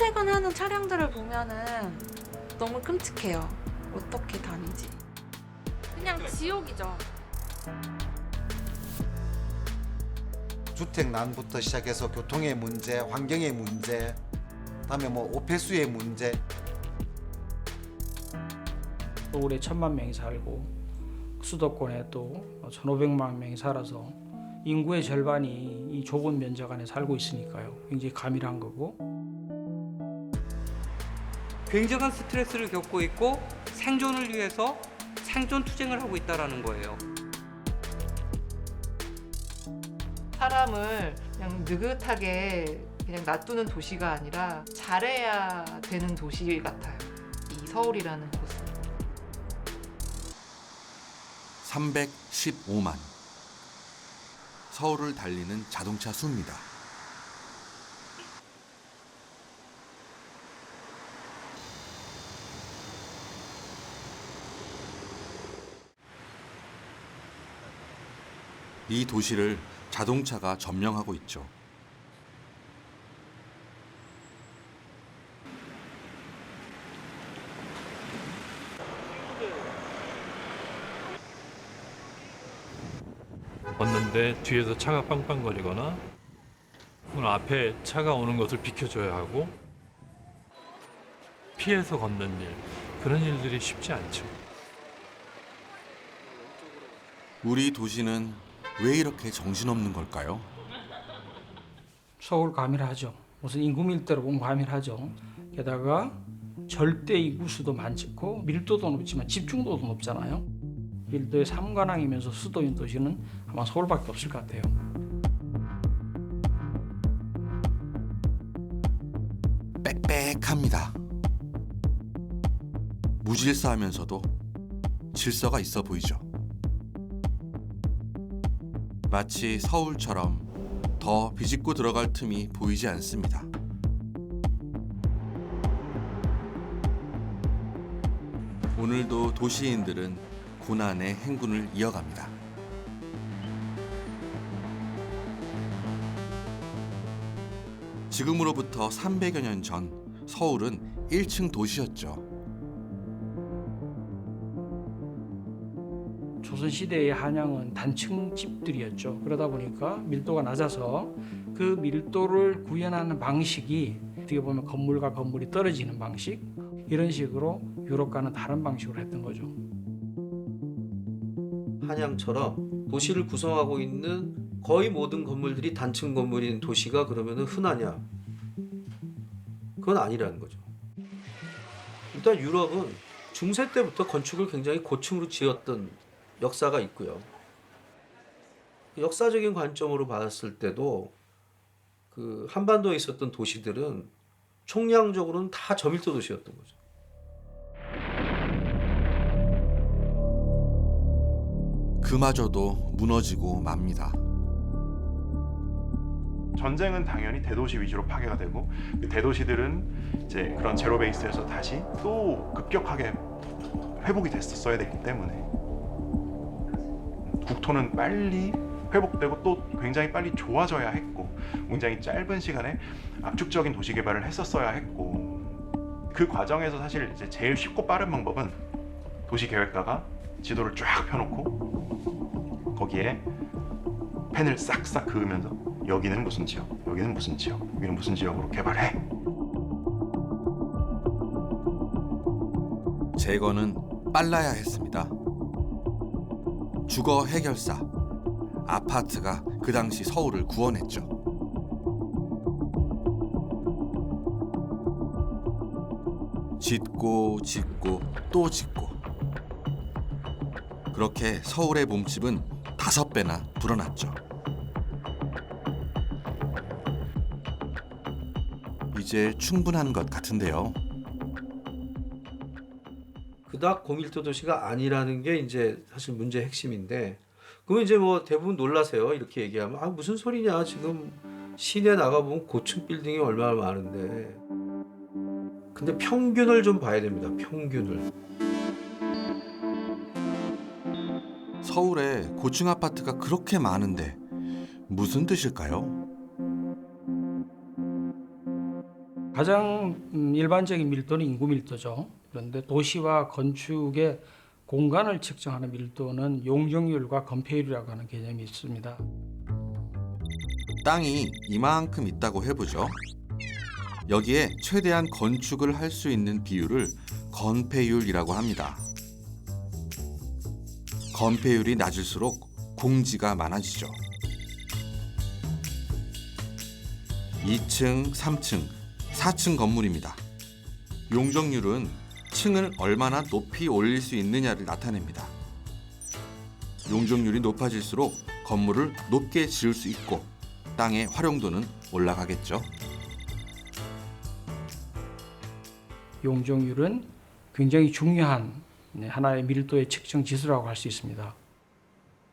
출퇴근하는 차량들을 보면은 너무 끔찍해요. 어떻게 다니지? 그냥 지옥이죠. 주택 난부터 시작해서 교통의 문제, 환경의 문제, 그다음에 뭐 오폐수의 문제. 서울에 1,000만 명이 살고 수도권에 또 1,500만 명이 살아서 인구의 절반이 이 좁은 면적 안에 살고 있으니까요. 굉장히 가밀한 거고. 굉장한 스트레스를 겪고 있고 생존을 위해서 생존 투쟁을 하고 있다는 거예요. 사람을 그냥 느긋하게 그냥 놔두는 도시가 아니라 잘해야 되는 도시 같아요. 이 서울이라는 곳은. 315만. 서울을 달리는 자동차 수입니다. 이 도시를 자동차가 점령하고 있죠. 걷는데 뒤에서 차가 빵빵거리거나 혹은 앞에 차가 오는 것을 비켜줘야 하고 피해서 걷는 일, 그런 일들이 쉽지 않죠. 우리 도시는 왜 이렇게 정신없는 걸까요? 서울 가밀하죠. 무슨 인구 밀도로 보면 가밀하죠. 게다가 절대 인구 수도 많고 밀도도 높지만 집중도도 높잖아요. 밀도의 3관왕이면서 수도인 도시는 아마 서울밖에 없을 것 같아요. 빽빽합니다. 무질서하면서도 질서가 있어 보이죠. 마치 서울처럼 더 비집고 들어갈 틈이 보이지 않습니다. 오늘도 도시인들은 고난의 행군을 이어갑니다. 지금으로부터 300여 년 전 서울은 1층 도시였죠. 조선시대의 한양은 단층 집들이었죠. 그러다 보니까 밀도가 낮아서 그 밀도를 구현하는 방식이 어떻게 보면 건물과 건물이 떨어지는 방식, 이런 식으로 유럽과는 다른 방식으로 했던 거죠. 한양처럼 도시를 구성하고 있는 거의 모든 건물들이 단층 건물인 도시가 그러면 흔하냐? 그건 아니라는 거죠. 일단 유럽은 중세 때부터 건축을 굉장히 고층으로 지었던 역사가 있고요. 역사적인 관점으로 봤을 때도 그 한반도에 있었던 도시들은 총량적으로는 다 저밀도 도시였던 거죠. 그마저도 무너지고 맙니다. 전쟁은 당연히 대도시 위주로 파괴가 되고 그 대도시들은 이제 그런 제로 베이스에서 다시 또 급격하게 회복이 됐었어야 됐기 때문에 국토는 빨리 회복되고 또 굉장히 빨리 좋아져야 했고 굉장히 짧은 시간에 압축적인 도시 개발을 했었어야 했고 그 과정에서 사실 이제 제일 쉽고 빠른 방법은 도시 계획가가 지도를 쫙 펴놓고 거기에 펜을 싹싹 그으면서 여기는 무슨 지역, 여기는 무슨 지역, 여기는 무슨 지역으로 개발해. 제거는 빨라야 했습니다. 주거 해결사, 아파트가 그 당시 서울을 구원했죠. 짓고 짓고 또 짓고. 그렇게 서울의 몸집은 5배나 불어났죠. 이제 충분한 것 같은데요. 그닥 고밀도 도시가 아니라는 게 이제 사실 문제의 핵심인데, 그러면 이제 뭐 대부분 놀라세요. 이렇게 얘기하면 아 무슨 소리냐, 지금 시내 나가보면 고층 빌딩이 얼마나 많은데. 근데 평균을 좀 봐야 됩니다. 평균을. 서울에 고층 아파트가 그렇게 많은데 무슨 뜻일까요? 가장 일반적인 밀도는 인구 밀도죠. 그런데 도시와 건축의 공간을 측정하는 밀도는 용적률과 건폐율이라고 하는 개념이 있습니다. 땅이 이만큼 있다고 해보죠. 여기에 최대한 건축을 할 수 있는 비율을 건폐율이라고 합니다. 건폐율이 낮을수록 공지가 많아지죠. 2층, 3층, 4층 건물입니다. 용적률은 층을 얼마나 높이 올릴 수 있느냐를 나타냅니다. 용적률이 높아질수록 건물을 높게 지을 수 있고 땅의 활용도는 올라가겠죠. 용적률은 굉장히 중요한 하나의 밀도의 측정 지수라고 할 수 있습니다.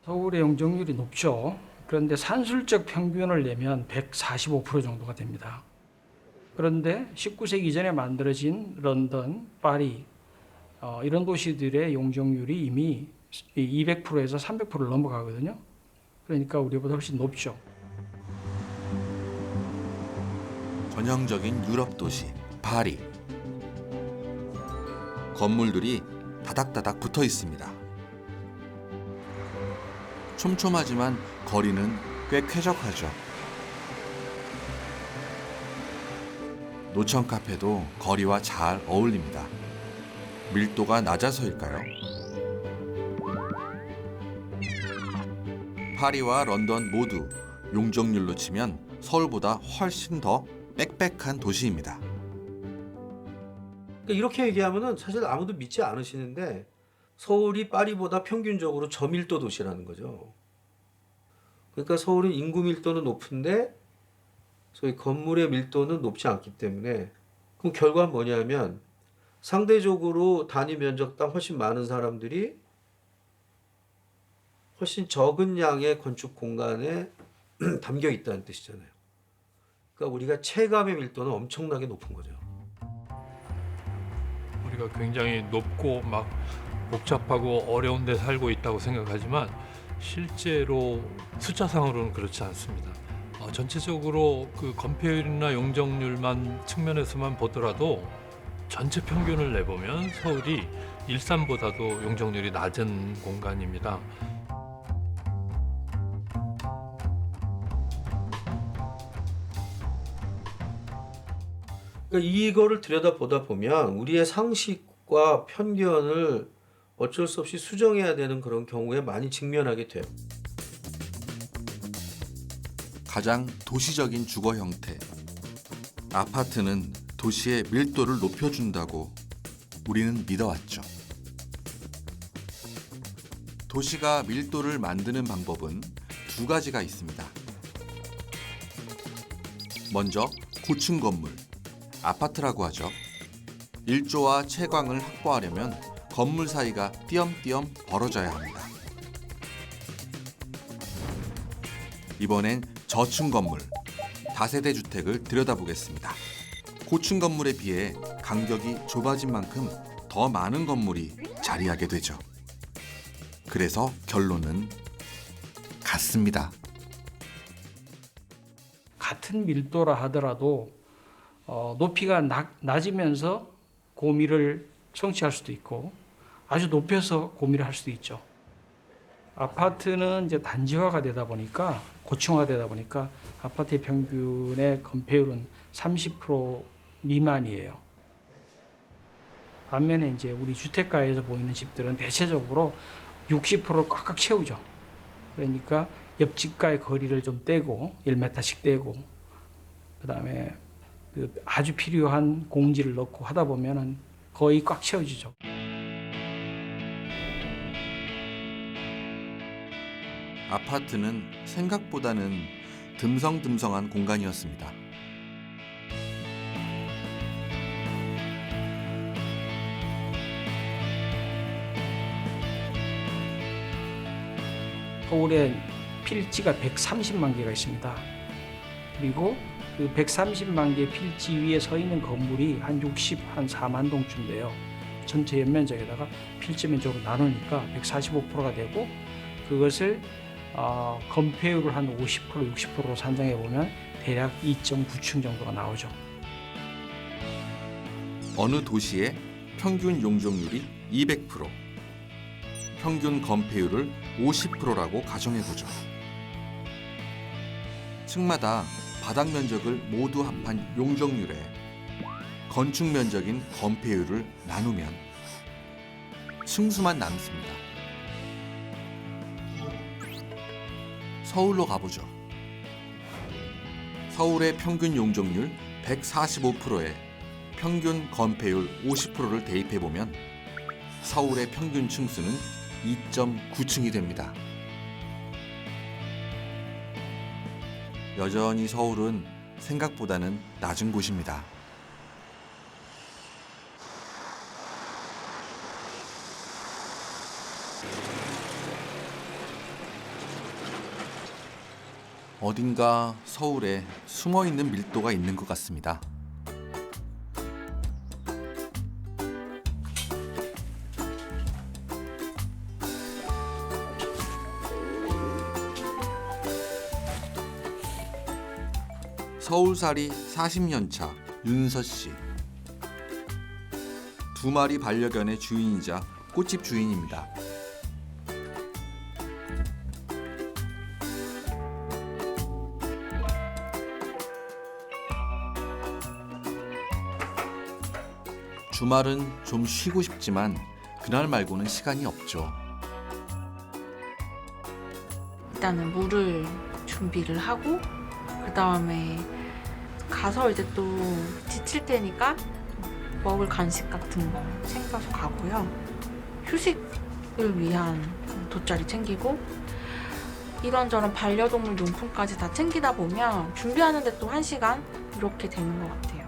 서울의 용적률이 높죠. 그런데 산술적 평균을 내면 145% 정도가 됩니다. 그런데 19세기 이전에 만들어진 런던, 파리 이런 도시들의 용적률이 이미 200%에서 300%를 넘어가거든요. 그러니까 우리보다 훨씬 높죠. 전형적인 유럽 도시 파리. 건물들이 다닥다닥 붙어 있습니다. 촘촘하지만 거리는 꽤 쾌적하죠. 노천 카페도 거리와 잘 어울립니다. 밀도가 낮아서일까요? 파리와 런던 모두 용적률로 치면 서울보다 훨씬 더 빽빽한 도시입니다. 그러니까 이렇게 얘기하면은 사실 아무도 믿지 않으시는데 서울이 파리보다 평균적으로 저밀도 도시라는 거죠. 그러니까 서울은 인구 밀도는 높은데 소위 건물의 밀도는 높지 않기 때문에 그럼 결과는 뭐냐면 상대적으로 단위 면적당 훨씬 많은 사람들이 훨씬 적은 양의 건축 공간에 담겨 있다는 뜻이잖아요. 그러니까 우리가 체감의 밀도는 엄청나게 높은 거죠. 우리가 굉장히 높고 막 복잡하고 어려운 데 살고 있다고 생각하지만 실제로 숫자상으로는 그렇지 않습니다. 전체적으로 그 건폐율이나 용적률만 측면에서만 보더라도 전체 평균을 내보면 서울이 일산보다도 용적률이 낮은 공간입니다. 그러니까 이거를 들여다보다 보면 우리의 상식과 편견을 어쩔 수 없이 수정해야 되는 그런 경우에 많이 직면하게 돼요. 가장 도시적인 주거 형태. 아파트는 도시의 밀도를 높여준다고 우리는 믿어왔죠. 도시가 밀도를 만드는 방법은 두 가지가 있습니다. 먼저 고층 건물, 아파트라고 하죠. 일조와 채광을 확보하려면 건물 사이가 띄엄띄엄 벌어져야 합니다. 이번엔 저층 건물, 다세대 주택을 들여다보겠습니다. 고층 건물에 비해 간격이 좁아진 만큼 더 많은 건물이 자리하게 되죠. 그래서 결론은 같습니다. 같은 밀도라 하더라도 높이가 낮으면서 고미를 성취할 수도 있고 아주 높여서 고미를 할 수도 있죠. 아파트는 이제 단지화가 되다 보니까 고층화되다 보니까 아파트의 평균의 건폐율은 30% 미만이에요. 반면에 이제 우리 주택가에서 보이는 집들은 대체적으로 60%를 꽉꽉 채우죠. 그러니까 옆집과의 거리를 좀 떼고 1m씩 떼고 그다음에 아주 필요한 공지를 넣고 하다 보면은 거의 꽉 채워지죠. 아파트는 생각보다는 듬성듬성한 공간이었습니다. 서울에 필지가 130만 개가 있습니다. 그리고 그 130만 개 필지 위에 서 있는 건물이 한 4만 동쯤 돼요. 전체 연면적에다가 필지 면적으로 나누니까 145%가 되고 그것을 건폐율을 한 50%, 60%로 산정해 보면 대략 2.9층 정도가 나오죠. 어느 도시의 평균 용적률이 200%, 평균 건폐율을 50%라고 가정해보죠. 층마다 바닥 면적을 모두 합한 용적률에 건축 면적인 건폐율을 나누면 층수만 남습니다. 서울로 가보죠. 서울의 평균 용적률 145%에 평균 건폐율 50%를 대입해보면 서울의 평균 층수는 2.9층이 됩니다. 여전히 서울은 생각보다는 낮은 곳입니다. 어딘가 서울에 숨어있는 밀도가 있는 것 같습니다. 서울살이 40년 차 윤서 씨. 2마리 반려견의 주인이자 꽃집 주인입니다. 주말은 좀 쉬고 싶지만 그날 말고는 시간이 없죠. 일단은 물을 준비를 하고 그 다음에 가서 이제 또 지칠 테니까 먹을 간식 같은 거 챙겨서 가고요. 휴식을 위한 돗자리 챙기고 이런저런 반려동물 용품까지 다 챙기다 보면 준비하는데 또 1시간 이렇게 되는 것 같아요.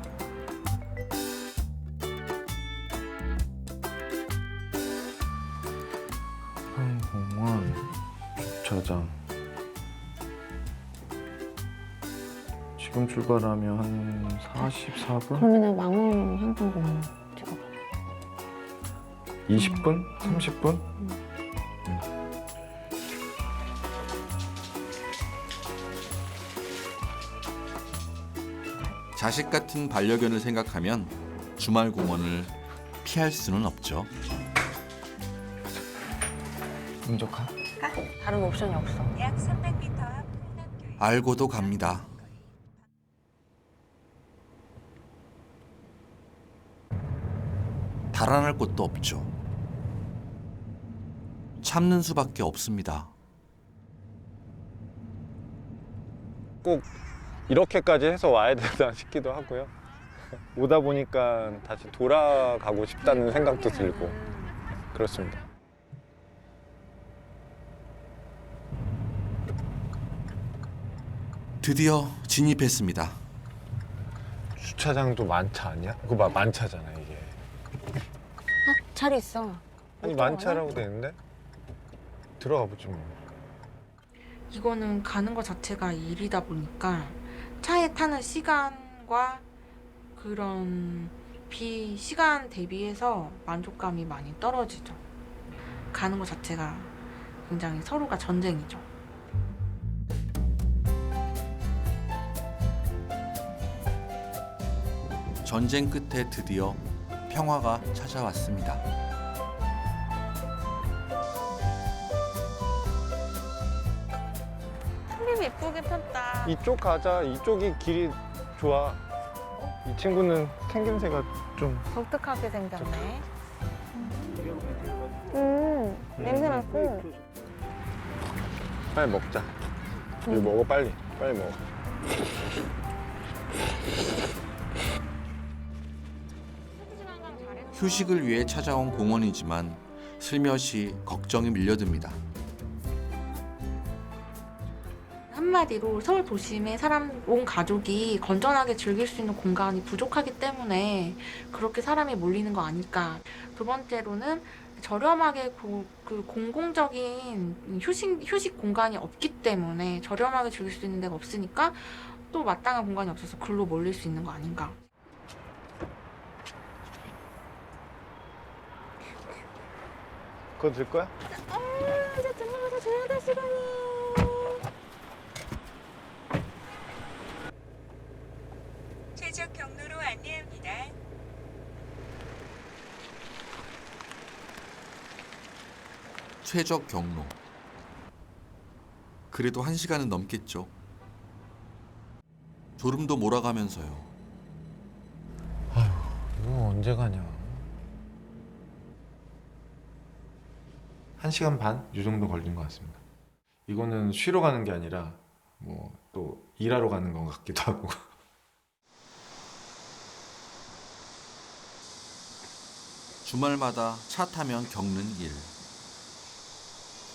한공원 주차장 지금 출발하면 한 44분? 그러면은 망원 한강공원 찍어봐. 20분? 30분? 자식 같은 반려견을 생각하면 주말 공원을 피할 수는 없죠. 먼저 가? 다른 옵션이 없어. 약 300m 앞 알고도 갑니다. 달아날 곳도 없죠. 참는 수밖에 없습니다. 꼭 이렇게까지 해서 와야 되나 싶기도 하고요. 오다 보니까 다시 돌아가고 싶다는 생각도 들고 그렇습니다. 드디어 진입했습니다. 주차장도 만차 아니야? 그거 만차잖아 이게. 자리 있어. 아니 만차라고 돼 있는데? 들어가 보지 뭐. 이거는 가는 것 자체가 일이다 보니까 차에 타는 시간과 그런 시간 대비해서 만족감이 많이 떨어지죠. 가는 것 자체가 굉장히 서로가 전쟁이죠. 전쟁 끝에 드디어 평화가 찾아왔습니다. 풀잎 예쁘게 폈다. 이쪽 가자. 이쪽이 길이 좋아. 이 친구는 생김새가 좀 독특하게 생겼네. 냄새 나고. 빨리 먹자. 이거 먹어 빨리. 빨리 먹어. 휴식을 위해 찾아온 공원이지만 슬며시 걱정이 밀려듭니다. 한마디로 서울 도심에 온 가족이 건전하게 즐길 수 있는 공간이 부족하기 때문에 그렇게 사람이 몰리는 거 아닐까. 두 번째로는 저렴하게 그 공공적인 휴식 공간이 없기 때문에 저렴하게 즐길 수 있는 데가 없으니까 또 마땅한 공간이 없어서 글로 몰릴 수 있는 거 아닌가. 그거 들 거야? 이제 들어가서 줘야 될 시간이. 최적 경로로 안내합니다. 최적 경로. 그래도 1시간은 넘겠죠. 졸음도 몰아가면서요. 이거 언제 가냐. 1시간 반? 이 정도 걸린 것 같습니다. 이거는 쉬러 가는 게 아니라 뭐 또 일하러 가는 것 같기도 하고. 주말마다 차 타면 겪는 일.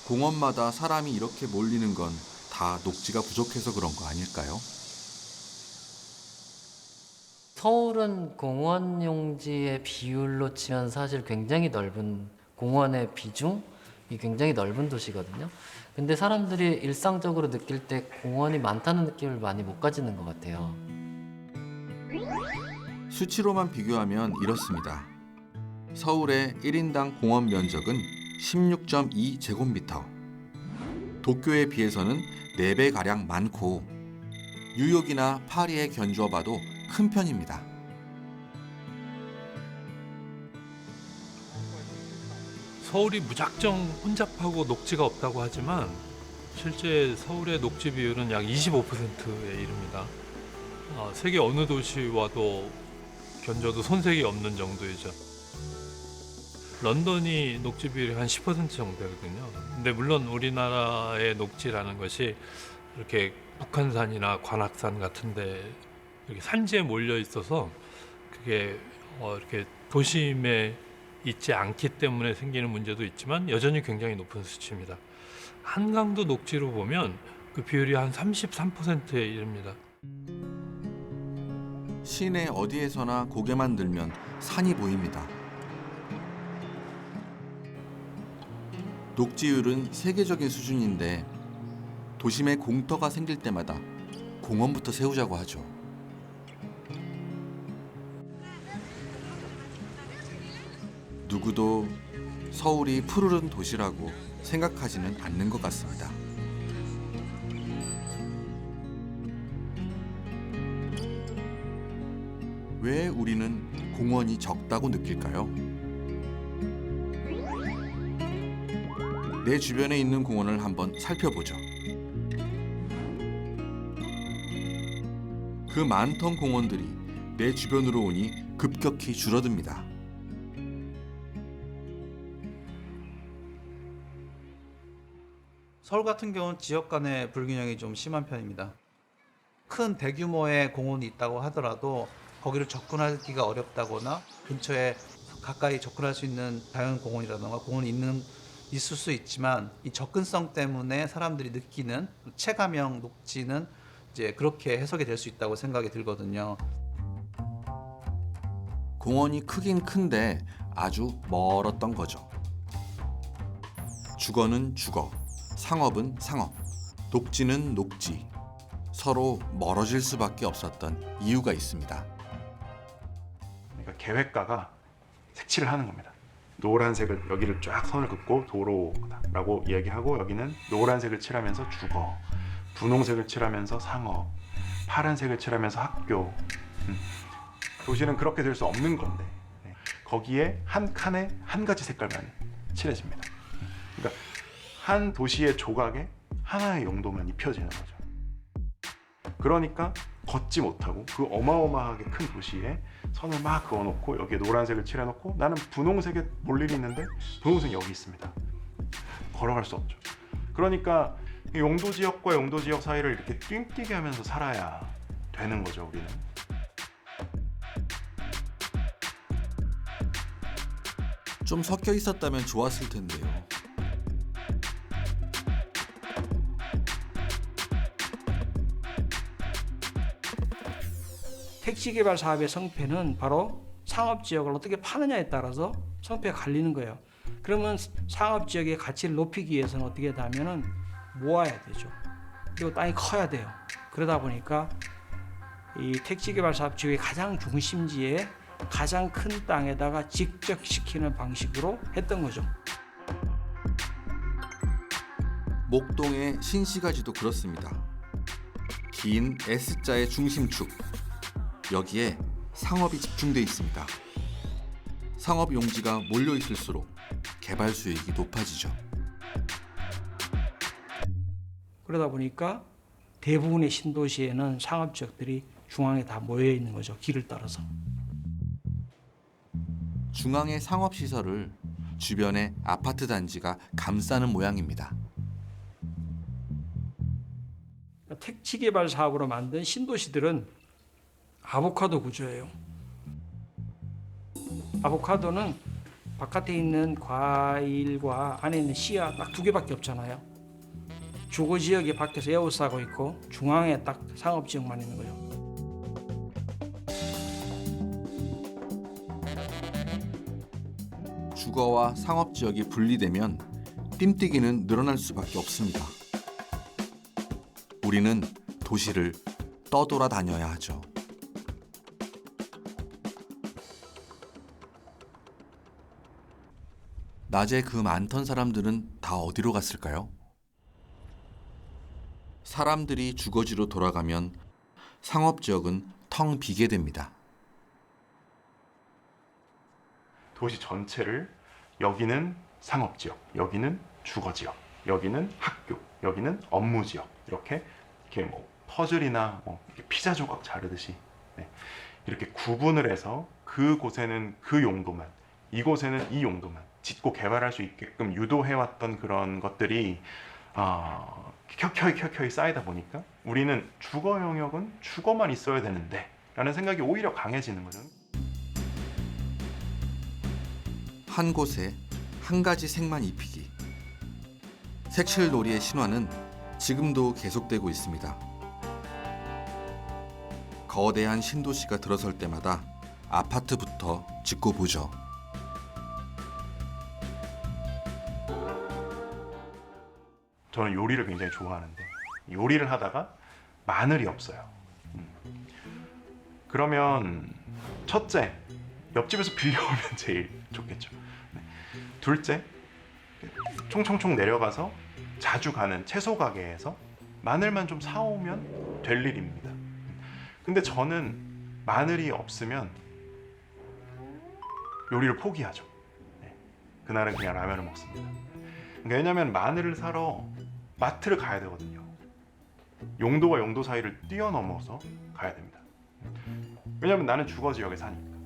공원마다 사람이 이렇게 몰리는 건 다 녹지가 부족해서 그런 거 아닐까요? 서울은 공원 용지의 비율로 치면 사실 굉장히 넓은, 공원의 비중이 굉장히 넓은 도시거든요. 근데 사람들이 일상적으로 느낄 때 공원이 많다는 느낌을 많이 못 가지는 것 같아요. 수치로만 비교하면 이렇습니다. 서울의 1인당 공원 면적은 16.2제곱미터. 도쿄에 비해서는 4배가량 많고 뉴욕이나 파리에 견주어 봐도 큰 편입니다. 서울이 무작정 혼잡하고 녹지가 없다고 하지만 실제 서울의 녹지 비율은 약 25%에 이릅니다. 세계 어느 도시와도 견줘도 손색이 없는 정도이죠. 런던이 녹지 비율이 한 10% 정도 되거든요. 근데 물론 우리나라의 녹지라는 것이 이렇게 북한산이나 관악산 같은데 이렇게 산지에 몰려 있어서 그게 이렇게 도심에 있지 않기 때문에 생기는 문제도 있지만 여전히 굉장히 높은 수치입니다. 한강도 녹지로 보면 그 비율이 한 33%에 이릅니다. 시내 어디에서나 고개만 들면 산이 보입니다. 녹지율은 세계적인 수준인데 도심에 공터가 생길 때마다 공원부터 세우자고 하죠. 누구도 서울이 푸르른 도시라고 생각하지는 않는 것 같습니다. 왜 우리는 공원이 적다고 느낄까요? 내 주변에 있는 공원을 한번 살펴보죠. 그 많던 공원들이 내 주변으로 오니 급격히 줄어듭니다. 서울 같은 경우는 지역 간의 불균형이 좀 심한 편입니다. 큰 대규모의 공원이 있다고 하더라도 거기를 접근하기가 어렵다거나 근처에 가까이 접근할 수 있는 자연공원이라든가 공원이 있을 수 있지만 이 접근성 때문에 사람들이 느끼는 체감형 녹지는 이제 그렇게 해석이 될 수 있다고 생각이 들거든요. 공원이 크긴 큰데 아주 멀었던 거죠. 주거는 주거, 상업은 상업, 녹지는 녹지. 서로 멀어질 수밖에 없었던 이유가 있습니다. 그러니까 계획가가 색칠을 하는 겁니다. 노란색을 여기를 쫙 선을 긋고 도로라고 이야기하고 여기는 노란색을 칠하면서 주거, 분홍색을 칠하면서 상업, 파란색을 칠하면서 학교. 도시는 그렇게 될 수 없는 건데 거기에 한 칸에 한 가지 색깔만 칠해집니다. 그러니까 한 도시의 조각에 하나의 용도만 입혀지는 거죠. 그러니까 걷지 못하고 그 어마어마하게 큰 도시에 선을 막 그어놓고 여기에 노란색을 칠해놓고 나는 분홍색에 볼 일이 있는데 분홍색이 여기 있습니다. 걸어갈 수 없죠. 그러니까 용도 지역과 용도 지역 사이를 이렇게 띵뛰게 하면서 살아야 되는 거죠, 우리는. 좀 섞여 있었다면 좋았을 텐데요. 택지 개발 사업의 성패는 바로 상업 지역을 어떻게 파느냐에 따라서 성패가 갈리는 거예요. 그러면 상업 지역의 가치를 높이기 위해서는 어떻게 하냐면은 모아야 되죠. 그리고 땅이 커야 돼요. 그러다 보니까 이 택지 개발 사업 지역의 가장 중심지에 가장 큰 땅에다가 직접시키는 방식으로 했던 거죠. 목동의 신시가지도 그렇습니다. 긴 S자의 중심축. 여기에 상업이 집중돼 있습니다. 상업 용지가 몰려 있을수록 개발 수익이 높아지죠. 그러다 보니까 대부분의 신도시에는 상업지역들이 중앙에 다 모여 있는 거죠. 길을 따라서. 중앙의 상업시설을 주변의 아파트 단지가 감싸는 모양입니다. 택지 개발 사업으로 만든 신도시들은 아보카도 구조예요. 아보카도는 바깥에 있는 과일과 안에 있는 씨앗 딱 두 개밖에 없잖아요. 주거 지역이 밖에서 에워싸고 있고 중앙에 딱 상업 지역만 있는 거죠. 주거와 상업 지역이 분리되면 뜀뛰기는 늘어날 수밖에 없습니다. 우리는 도시를 떠돌아 다녀야 하죠. 낮에 그 많던 사람들은 다 어디로 갔을까요? 사람들이 주거지로 돌아가면 상업 지역은 텅 비게 됩니다. 도시 전체를 여기는 상업지역, 여기는 주거지역, 여기는 학교, 여기는 업무지역 이렇게 뭐 퍼즐이나 뭐 이렇게 피자 조각 자르듯이 이렇게 구분을 해서 그곳에는 그 용도만, 이곳에는 이 용도만 짓고 개발할 수 있게끔 유도해왔던 그런 것들이 켜켜이 쌓이다 보니까 우리는 주거 영역은 주거만 있어야 되는데 라는 생각이 오히려 강해지는 거죠. 한 곳에 한 가지 색만 입히기. 색칠놀이의 신화는 지금도 계속되고 있습니다. 거대한 신도시가 들어설 때마다 아파트부터 짓고 보죠. 저는 요리를 굉장히 좋아하는데 요리를 하다가 마늘이 없어요. 그러면 첫째, 옆집에서 빌려오면 제일 좋겠죠. 둘째, 총총총 내려가서 자주 가는 채소 가게에서 마늘만 좀 사오면 될 일입니다. 근데 저는 마늘이 없으면 요리를 포기하죠. 그날은 그냥 라면을 먹습니다. 왜냐하면 마늘을 사러 마트를 가야 되거든요. 용도와 용도 사이를 뛰어넘어서 가야 됩니다. 왜냐하면 나는 주거지역에 사니까.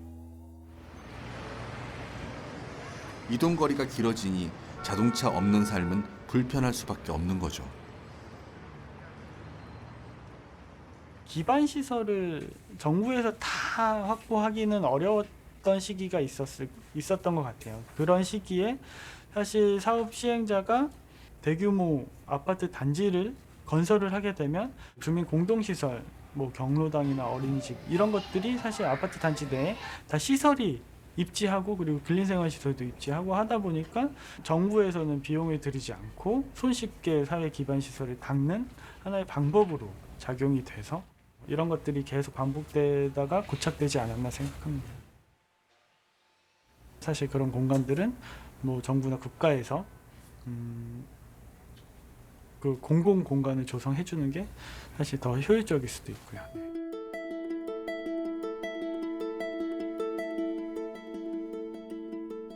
이동거리가 길어지니 자동차 없는 삶은 불편할 수밖에 없는 거죠. 기반 시설을 정부에서 다 확보하기는 어려웠던 시기가 있었던 것 같아요. 그런 시기에 사실 사업 시행자가 대규모 아파트 단지를 건설을 하게 되면 주민 공동시설, 뭐 경로당이나 어린이집 이런 것들이 사실 아파트 단지 내에 다 시설이 입지하고 그리고 근린생활시설도 입지하고 하다 보니까 정부에서는 비용을 들이지 않고 손쉽게 사회 기반 시설을 닦는 하나의 방법으로 작용이 돼서 이런 것들이 계속 반복되다가 고착되지 않았나 생각합니다. 사실 그런 공간들은 뭐 정부나 국가에서 그 공공 공간을 조성해 주는 게 사실 더 효율적일 수도 있고요.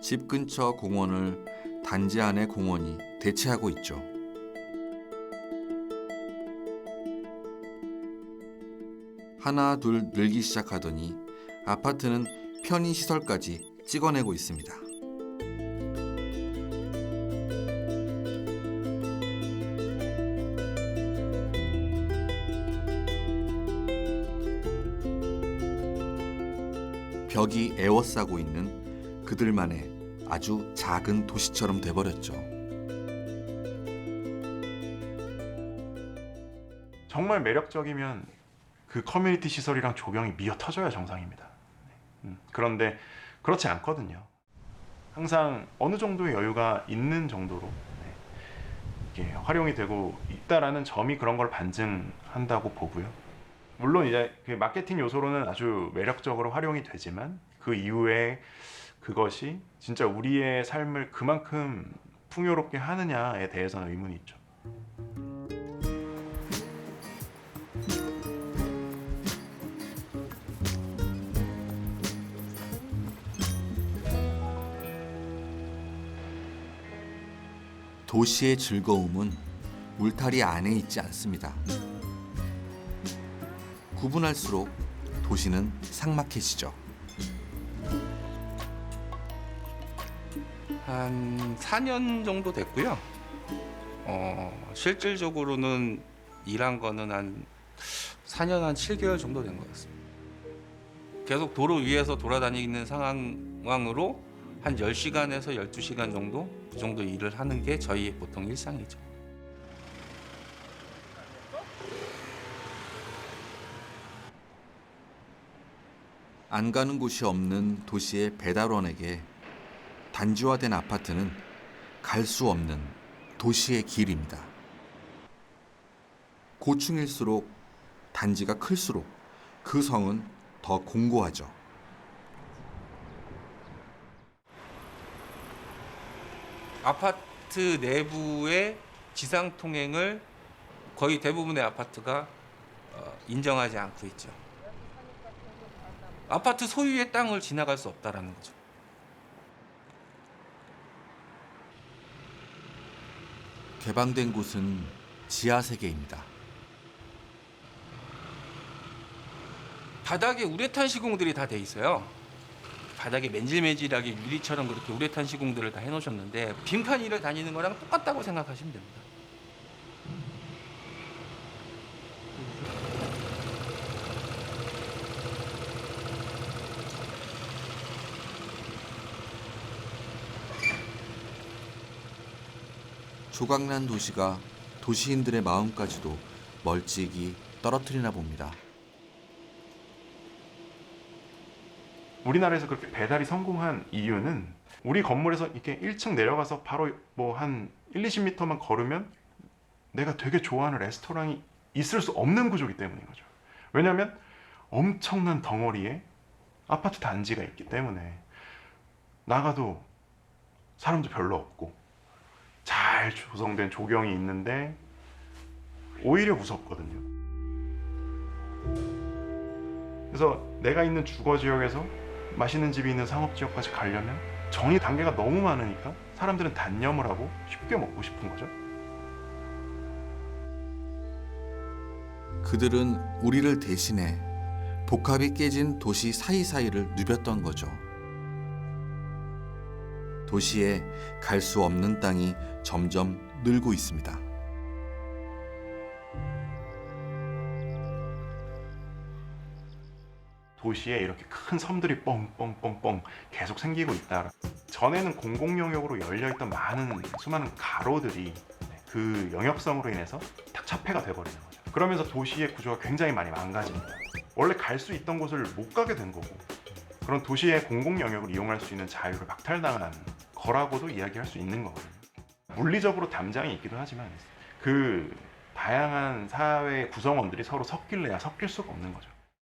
집 근처 공원을 단지 안의 공원이 대체하고 있죠. 하나 둘 늘기 시작하더니 아파트는 편의시설까지 찍어내고 있습니다. 벽이 에워싸고 있는 그들만의 아주 작은 도시처럼 돼버렸죠. 정말 매력적이면 그 커뮤니티 시설이랑 조경이 미어 터져야 정상입니다. 그런데 그렇지 않거든요. 항상 어느 정도의 여유가 있는 정도로 이게 활용이 되고 있다라는 점이 그런 걸 반증한다고 보고요. 물론 이제 그 마케팅 요소로는 아주 매력적으로 활용이 되지만 그 이후에 그것이 진짜 우리의 삶을 그만큼 풍요롭게 하느냐에 대해서는 의문이 있죠. 도시의 즐거움은 울타리 안에 있지 않습니다. 구분할수록 도시는 삭막해지죠. 한 4년 정도 됐고요. 실질적으로는 일한 거는 한 4년 한 7개월 정도 된 것 같습니다. 계속 도로 위에서 돌아다니는 상황으로 한 10시간에서 12시간 정도 그 정도 일을 하는 게 저희의 보통 일상이죠. 안 가는 곳이 없는 도시의 배달원에게 단지화된 아파트는 갈 수 없는 도시의 길입니다. 고층일수록 단지가 클수록 그 성은 더 공고하죠. 아파트 내부의 지상 통행을 거의 대부분의 아파트가 인정하지 않고 있죠. 아파트 소유의 땅을 지나갈 수 없다라는 거죠. 개방된 곳은 지하 세계입니다. 바닥에 우레탄 시공들이 다 돼 있어요. 바닥에 맨질맨질하게 유리처럼 그렇게 우레탄 시공들을 다 해놓으셨는데 빙판 위를 다니는 거랑 똑같다고 생각하시면 됩니다. 조각난 도시가 도시인들의 마음까지도 멀찍이 떨어뜨리나 봅니다. 우리나라에서 그렇게 배달이 성공한 이유는 우리 건물에서 이렇게 1층 내려가서 바로 뭐 한 1, 20m만 걸으면 내가 되게 좋아하는 레스토랑이 있을 수 없는 구조이기 때문인 거죠. 왜냐하면 엄청난 덩어리에 아파트 단지가 있기 때문에 나가도 사람도 별로 없고 잘 조성된 조경이 있는데 오히려 무섭거든요. 그래서 내가 있는 주거 지역에서 맛있는 집이 있는 상업 지역까지 가려면 정리 단계가 너무 많으니까 사람들은 단념을 하고 쉽게 먹고 싶은 거죠. 그들은 우리를 대신해 복합이 깨진 도시 사이사이를 누볐던 거죠. 도시에 갈 수 없는 땅이 점점 늘고 있습니다. 도시에 이렇게 큰 섬들이 뻥뻥뻥뻥 계속 생기고 있다. 전에는 공공 영역으로 열려있던 수많은 가로들이 그 영역성으로 인해서 딱 차폐가 돼버리는 거죠. 그러면서 도시의 구조가 굉장히 많이 망가집니다. 원래 갈 수 있던 곳을 못 가게 된 거고 그런 도시의 공공 영역을 이용할 수 있는 자유를 박탈당한 거라고도 이야기할 수 있는 거거든요. 물리적으로 담장이 있기도 하지만 그 다양한 사회 구성원들이 서로 섞일래야 섞일 수가 없는 거죠.